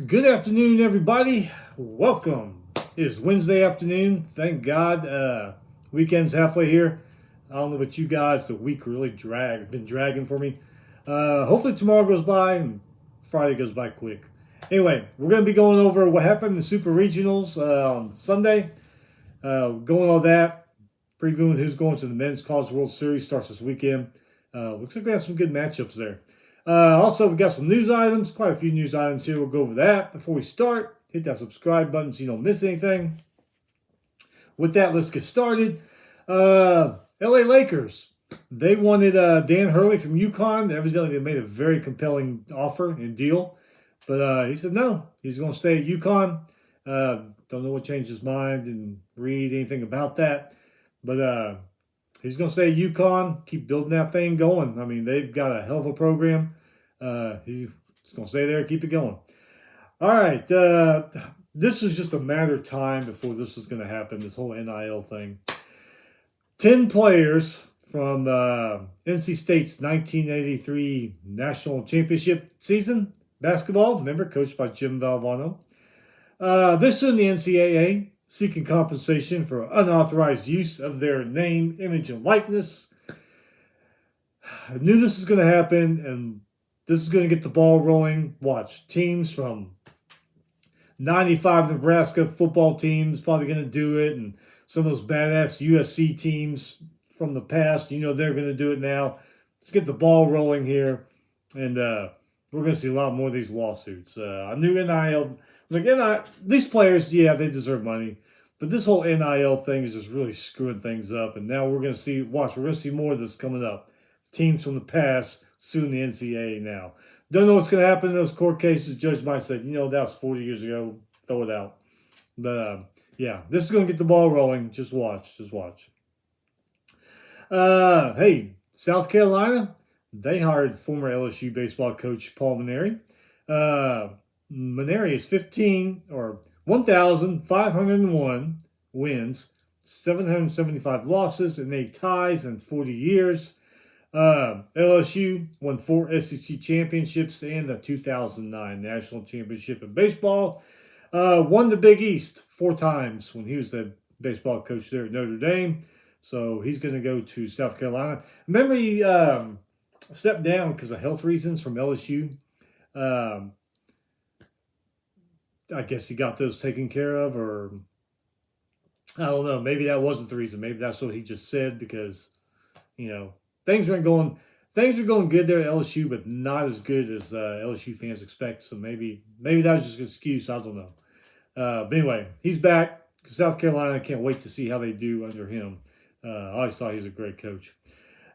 Good afternoon, everybody. Welcome. It is Wednesday afternoon. Thank God. Weekend's halfway here. I don't know about you guys. The week really been dragging for me. Hopefully tomorrow goes by and Friday goes by quick. Anyway, we're going to be going over what happened in the Super Regionals on Sunday. Going all that, previewing who's going to the Men's College World Series starts this weekend. Looks like we have some good matchups there. Also, we got some news items, quite a few news items here. We'll go over that. Before we start, hit that subscribe button so you don't miss anything. With that, let's get started. LA Lakers, they wanted Dan Hurley from UConn. Evidently, they made a very compelling offer and deal. But he said no, he's going to stay at UConn. Don't know what changed his mind and read anything about that. But he's going to stay at UConn, keep building that thing going. I mean, they've got a hell of a program. He's going to stay there, keep it going. All right. This is just a matter of time before this is going to happen, this whole NIL thing. 10 players from NC State's 1983 National Championship season basketball, remember, coached by Jim Valvano. They're suing the NCAA, seeking compensation for unauthorized use of their name, image, and likeness. I knew this was going to happen, and this is going to get the ball rolling. Watch, teams from 95 Nebraska football teams probably going to do it, and some of those badass USC teams from the past, they're going to do it now. Let's get the ball rolling here, and we're going to see a lot more of these lawsuits. I knew NIL, these players, yeah, they deserve money, but this whole NIL thing is just really screwing things up, and now we're going to see, we're going to see more of this coming up. Teams from the past suing the NCAA now. Don't know what's going to happen in those court cases. Judge might say, that was 40 years ago. Throw it out. But, yeah, this is going to get the ball rolling. Just watch. Hey, South Carolina, they hired former LSU baseball coach Paul Mainieri. Mainieri is 1,501 wins, 775 losses, and 8 ties in 40 years. LSU won 4 SEC championships and the 2009 National Championship in baseball. Won the Big East 4 times when he was the baseball coach there at Notre Dame. So he's going to go to South Carolina. Remember, he stepped down because of health reasons from LSU. I guess he got those taken care of, or I don't know. Maybe that wasn't the reason. Maybe that's what he just said because, things are going good there at LSU, but not as good as LSU fans expect. So maybe that was just an excuse. I don't know. But anyway, he's back. South Carolina, can't wait to see how they do under him. I always thought he was a great coach.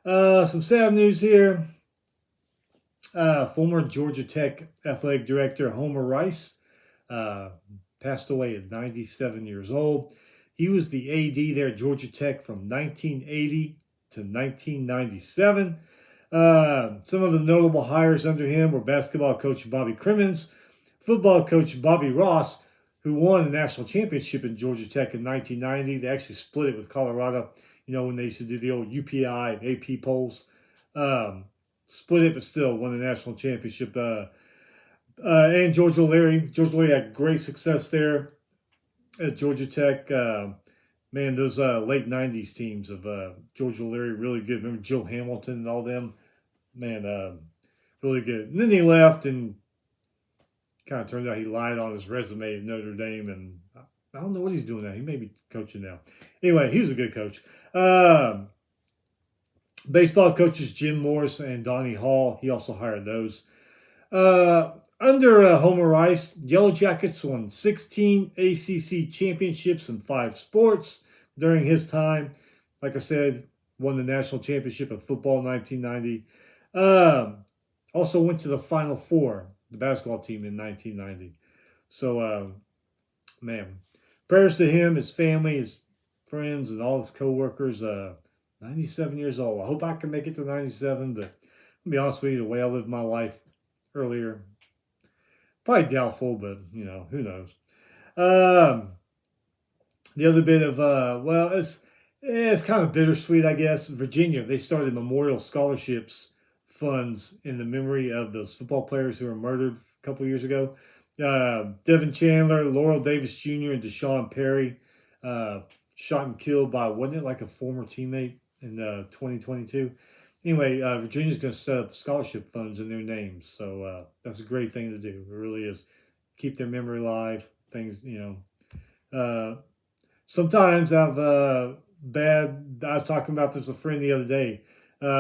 Some sad news here. Former Georgia Tech athletic director Homer Rice passed away at 97 years old. He was the AD there at Georgia Tech from 1980 to 1997. Some of the notable hires under him were basketball coach Bobby Crimmins, football coach Bobby Ross, who won a national championship in Georgia Tech in 1990. They actually split it with Colorado, when they used to do the old UPI and AP polls. Split it, but still won the national championship. And George O'Leary. George O'Leary had great success there at Georgia Tech. Man, those late 90s teams of George O'Leary, really good. Remember Joe Hamilton and all them? Man, really good. And then he left and kind of turned out he lied on his resume at Notre Dame. And I don't know what he's doing now. He may be coaching now. Anyway, he was a good coach. Baseball coaches Jim Morris and Donnie Hall. He also hired those. Under Homer Rice, Yellow Jackets won 16 ACC championships in 5 sports during his time. Like I said, won the national championship of football in 1990. Also went to the Final Four, the basketball team, in 1990. So, man, prayers to him, his family, his friends, and all his co-workers. 97 years old. I hope I can make it to 97, but to be honest with you, the way I lived my life earlier, probably doubtful, but, who knows. The other bit of, it's kind of bittersweet, I guess. Virginia, they started memorial scholarships funds in the memory of those football players who were murdered a couple years ago. Devin Chandler, Laurel Davis Jr., and Deshaun Perry shot and killed by, wasn't it like a former teammate in 2022? Anyway, Virginia's going to set up scholarship funds in their names. So that's a great thing to do. It really is. Keep their memory alive. Things, sometimes I've bad. I was talking about this with a friend the other day.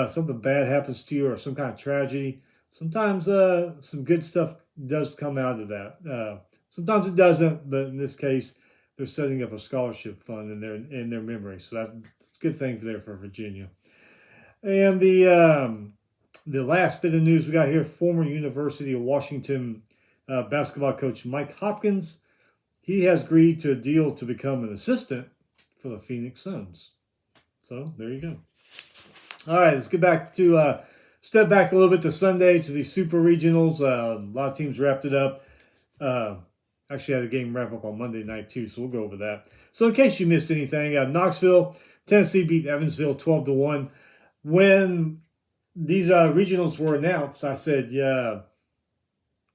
Something bad happens to you or some kind of tragedy. Sometimes some good stuff does come out of that. Sometimes it doesn't, but in this case, they're setting up a scholarship fund in their memory. So that's a good thing there for Virginia. And the last bit of news we got here: former University of Washington basketball coach Mike Hopkins. He has agreed to a deal to become an assistant for the Phoenix Suns. So there you go. All right, let's get back to step back a little bit to Sunday to the Super Regionals. A lot of teams wrapped it up. Actually had a game wrap up on Monday night too, so we'll go over that. So in case you missed anything, Knoxville, Tennessee beat Evansville 12-1. When these regionals were announced, I said, yeah,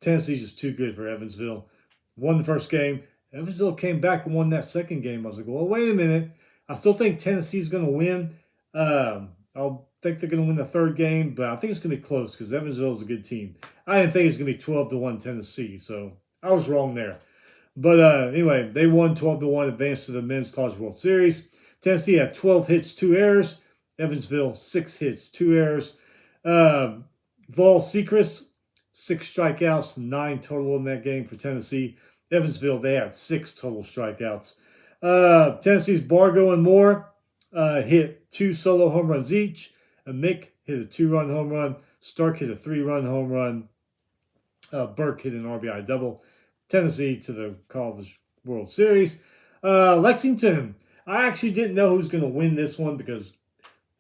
Tennessee's just too good for Evansville. Won the first game. Evansville came back and won that second game. I was like, well, wait a minute. I still think Tennessee's going to win. I think they're going to win the third game, but I think it's going to be close because Evansville is a good team. I didn't think it was going to be 12-1 Tennessee, so I was wrong there. But anyway, they won 12-1, advanced to the Men's College World Series. Tennessee had 12 hits, 2 errors. Evansville, 6 hits, 2 errors. Vol Sechrist, 6 strikeouts, 9 total in that game for Tennessee. Evansville, they had 6 total strikeouts. Tennessee's Bargo and Moore hit 2 solo home runs each. Mick hit a 2-run home run. Stark hit a 3-run home run. Burke hit an RBI double. Tennessee to the College World Series. Lexington, I actually didn't know who's going to win this one because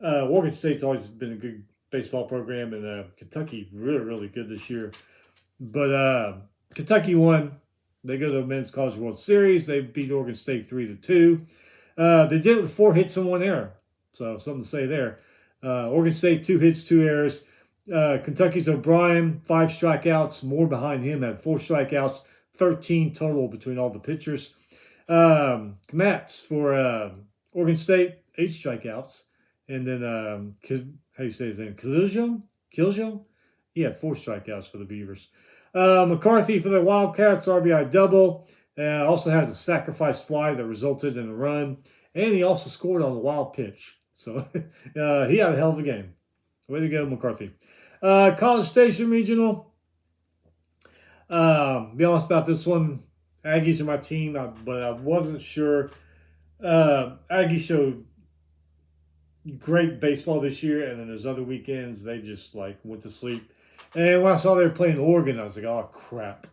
Oregon State's always been a good baseball program, and Kentucky really, really good this year. But Kentucky won. They go to the Men's College World Series. They beat Oregon State 3-2. They did it with 4 hits and 1 error. So something to say there. Oregon State, 2 hits, 2 errors. Kentucky's O'Brien, 5 strikeouts. More behind him had 4 strikeouts, 13 total between all the pitchers. Kmatz for Oregon State, 8 strikeouts. And then, how do you say his name? Kiljo? He had 4 strikeouts for the Beavers. McCarthy for the Wildcats, RBI double. Also had a sacrifice fly that resulted in a run. And he also scored on a wild pitch. So he had a hell of a game. Way to go, McCarthy. College Station Regional. Be honest about this one. Aggies are my team, but I wasn't sure. Aggies showed great baseball this year, and then there's other weekends they just went to sleep. And when I saw they were playing Oregon, I was like, oh crap.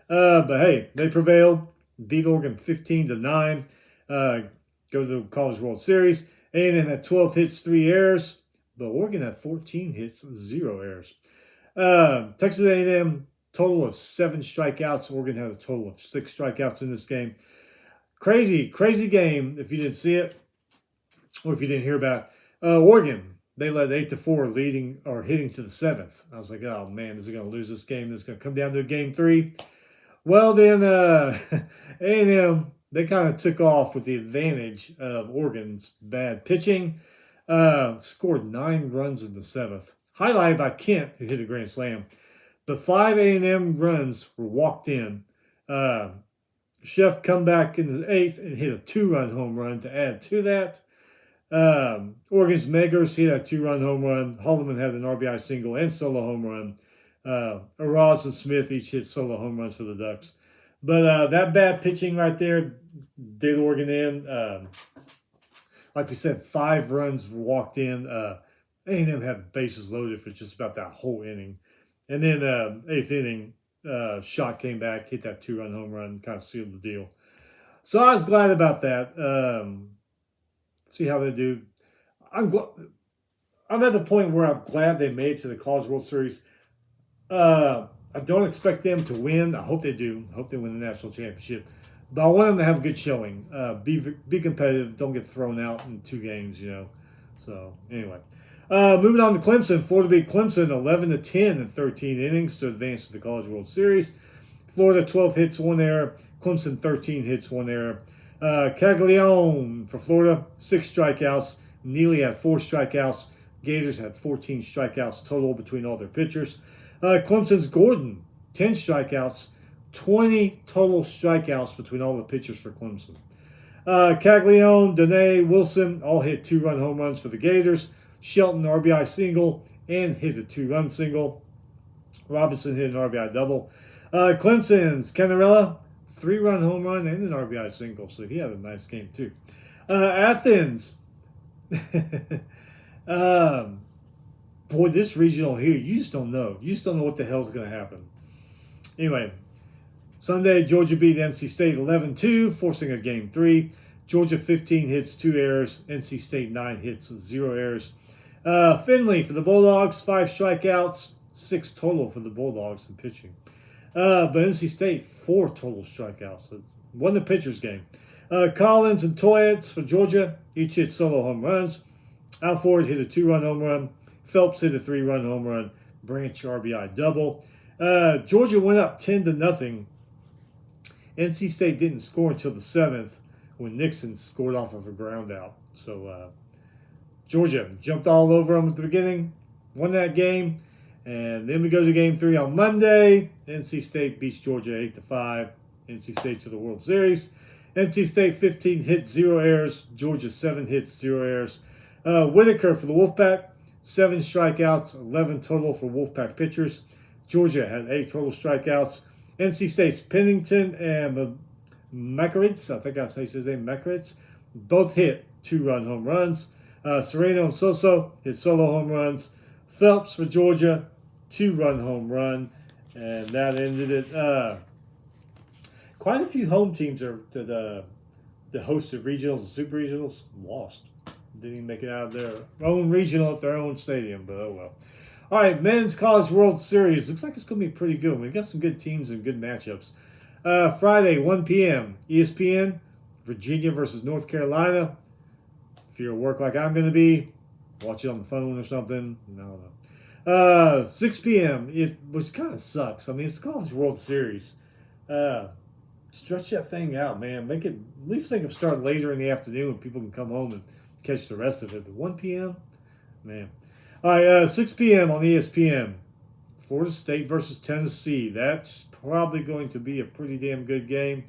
But hey, they prevailed, beat Oregon 15-9, go to the College World Series. A&M had 12 hits, 3 errors, but Oregon had 14 hits, 0 errors. Texas A&M, total of 7 strikeouts. Oregon had a total of 6 strikeouts in this game. Crazy, crazy game if you didn't see it or if you didn't hear about it. Oregon, they led 8-4, leading or hitting to the 7th. I was like, oh man, is it going to lose this game? This is going to come down to a game 3. Well, then A&M, they kind of took off with the advantage of Oregon's bad pitching. Scored 9 runs in the 7th. Highlighted by Kent, who hit a grand slam. But 5 A&M runs were walked in. Chef come back in the 8th and hit a 2-run home run to add to that. Oregon's Meggers hit a 2-run home run. Holloman had an RBI single and solo home run. Araz and Smith each hit solo home runs for the Ducks. But that bad pitching right there did Oregon in. Like we said, 5 runs were walked in. A&M had bases loaded for just about that whole inning. And then 8th inning, Schott came back, hit that 2-run home run, kind of sealed the deal. So I was glad about that. See how they do. I'm at the point where I'm glad they made it to the College World Series. I don't expect them to win. I hope they do. I hope they win the national championship. But I want them to have a good showing. Be competitive. Don't get thrown out in 2 games, So, anyway. Moving on to Clemson. Florida beat Clemson 11-10 in 13 innings to advance to the College World Series. Florida 12 hits, 1 error. Clemson 13 hits, 1 error. Caglione for Florida, 6 strikeouts. Neely had 4 strikeouts. Gators had 14 strikeouts total between all their pitchers. Clemson's Gordon, 10 strikeouts. 20 total strikeouts between all the pitchers for Clemson. Caglione, Dene, Wilson all hit 2-run home runs for the Gators. Shelton, RBI single, and hit a 2-run single. Robinson hit an RBI double. Clemson's Cannarella, 3-run home run and an RBI single, so he had a nice game too. Athens, boy, this regional here, you just don't know. You just don't know what the hell's going to happen. Anyway, Sunday, Georgia beat NC State 11-2, forcing a game 3. Georgia 15 hits, 2 errors. NC State 9 hits, 0 errors. Finley for the Bulldogs, 5 strikeouts, 6 total for the Bulldogs in pitching. But NC State, 4 total strikeouts. It wasn't a pitcher's game. Collins and Toyets for Georgia, each hit solo home runs. Alford hit a 2-run home run. Phelps hit a 3-run home run. Branch RBI double. Georgia went up 10-0. NC State didn't score until the 7th when Nixon scored off of a ground out. So Georgia jumped all over them at the beginning, won that game, and then we go to game 3 on Monday. NC State beats Georgia 8-5. NC State to the World Series. NC State 15 hits, 0 errors. Georgia 7 hits, 0 errors. Whitaker for the Wolfpack, 7 strikeouts, 11 total for Wolfpack pitchers. Georgia had 8 total strikeouts. NC State's Pennington and Makaritz, I think that's how you say his name, Makaritz, both hit 2-run home runs. Sereno and Soso hit solo home runs. Phelps for Georgia, 2-run home run, and that ended it. Quite a few home teams that hosted regionals and super regionals lost. Didn't even make it out of their own regional at their own stadium, but oh well. All right, Men's College World Series. Looks like it's going to be pretty good. We've got some good teams and good matchups. Friday, 1 p.m., ESPN, Virginia versus North Carolina. If you're at work like I'm going to be, watch it on the phone or something. No. 6 p.m., which kind of sucks. I mean, it's the College World Series. Stretch that thing out, man. Make it, at least make it start later in the afternoon when people can come home and catch the rest of it. But 1 p.m., man. All right, 6 p.m. on ESPN, Florida State versus Tennessee. That's probably going to be a pretty damn good game.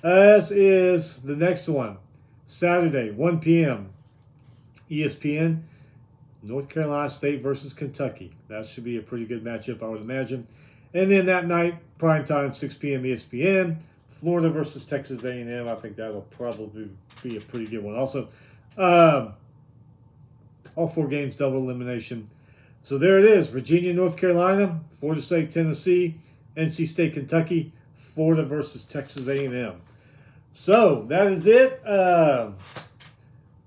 As is the next one, Saturday, 1 p.m., ESPN, North Carolina State versus Kentucky. That should be a pretty good matchup, I would imagine. And then that night, primetime, 6 p.m. ESPN, Florida versus Texas A&M. I think that'll probably be a pretty good one. Also, all 4 games, double elimination. So there it is. Virginia, North Carolina, Florida State, Tennessee, NC State, Kentucky, Florida versus Texas A&M. So that is it.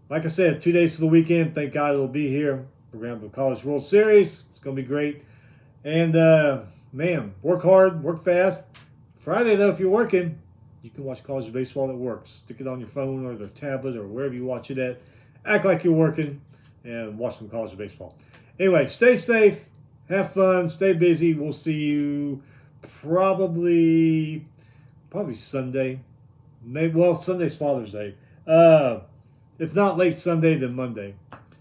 Like I said, 2 days to the weekend. Thank God it'll be here. We're going to have the College World Series. It's going to be great. And, man, work hard, work fast. Friday, though, if you're working, you can watch college baseball at work. Stick it on your phone or the tablet or wherever you watch it at. Act like you're working and watch some college baseball. Anyway, stay safe, have fun, stay busy. We'll see you probably Sunday. Maybe, Sunday's Father's Day. If not late Sunday, then Monday.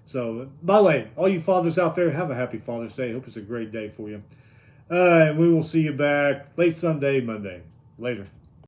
So, by the way, all you fathers out there, have a happy Father's Day. Hope it's a great day for you. And we will see you back late Sunday, Monday. Later.